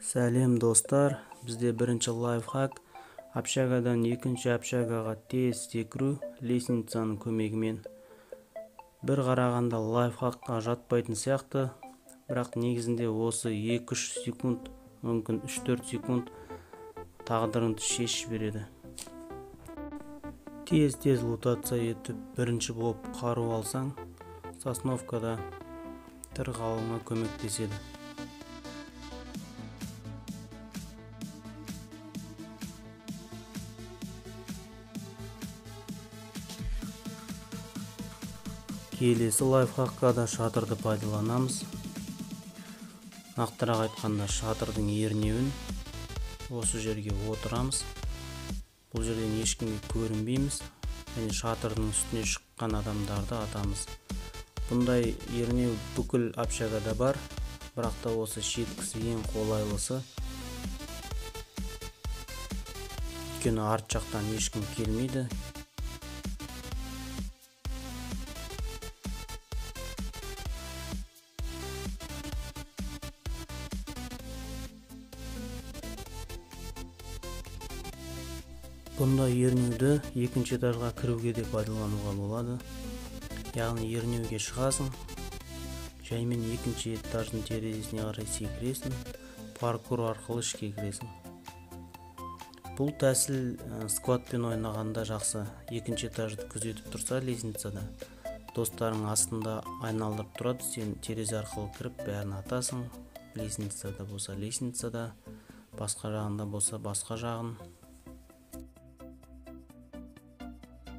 Сәлем достар, бізде бірінші лайфхак общагадан екінші общагаға тез секіру лестницаның көмегімен. Бір қарағанда лайфхакқа жатпайтын сияқты, бірақ негізінде осы 2-3 секунд, мүмкін 3-4 секунд тағдырыңды шешіп береді. Тез лутация етіп бірінші болып қару алсаң, Сосновкада тірі қалуыңа көмектеседі. Келесі лайфхакқа да шатырды пайдаланамыз. Нақтырақ айтқанда шатырдың ернеуін осы жерге отырамыз. Бұл жерден ешкімге көрінбейміз, және шатырдың үстіне шыққан адамдарды атамыз. Бұндай ернеу бүкіл общагада бар, бірақ та осы шеткісі ең қолайлысы. Өйткені арт жақтан ешкім келмейді. Бұндай ернеуді екінші этажға кіруге де пайдалануға болады. Яғни ернеуге шығасың, жаймен екінші этаждың терезесіне қарай секіресің, паркур арқылы ішке кіресің. Бұл тәсіл скватпен ойнағанда жақсы. Екінші этажды күзетіп тұрса лестницада, достарың астында айналдырып тұрады, сен терезе арқылы кіріп бәрін атасың. Лестницада болса лестницада, басқа жағында болса басқа жағын.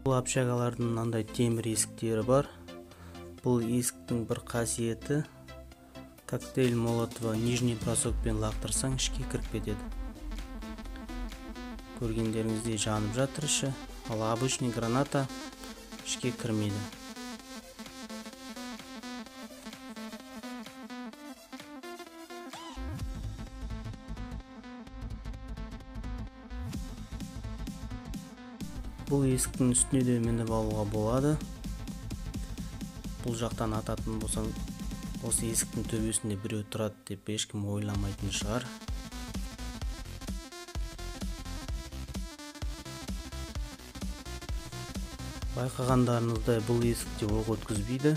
Бұл общагалардың мынандай темір есіктері бар. Бұл есіктің бір қасиеті, коктейль молотова нижний бросокпен лақтырсаң ішке кіріп кетеді. Көргендеріңіздей жанып жатыр іші, ал обычный граната ішке кірмейді. Бұл есіктің үстіне де мініп алуға болады. Бұл жақтан ататын болсаң, осы есіктің төбесінде біреу тұрады деп ешкім ойламайтын шығар. Байқағандарыңыздай бұл есікте оқ өткізбейді.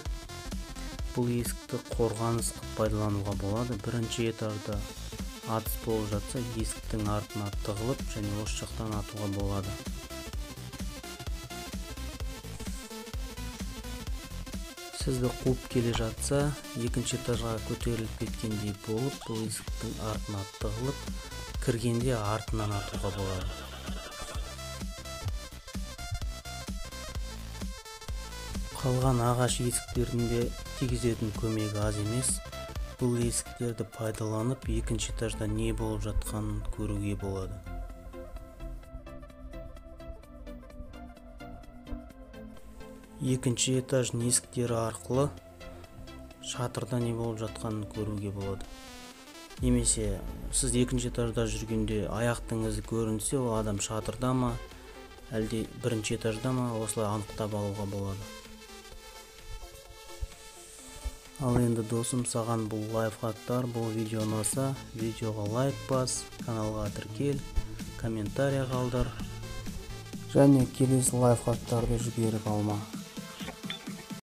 Бұл есікті қорғаныс қылып пайдалануға болады. Бірінші этажда атыс болып жатса, есіктің артына тығылып және осы жақтан атуға болады. Сізді қуып келе жатса, екінші этажға көтеріліп кеткендей болып, бұл есіктің артына тығылып, кіргенде артынан атуға болады. Қалған ағаш есіктерінде тигізетін көмегі аз емес. Бұл есіктерді пайдаланып, екінші этажда не болып жатқанын көруге болады. Екінші этаждың есіктері арқылы шатырда не болып жатқанын көруге болады. Немесе сіз екінші этажда жүргенде аяқтың ізі көрінсе, ол адам шатырда ма, әлде бірінші этажда ма, осылай анықтап алуға болады. Ал енді досым, саған бұл лайфхактар, бұл видео ұнаса, видеоға лайк бас, каналға тіркел, комментарий қалдыр, және келесі лайфхактарды жіберіп алма.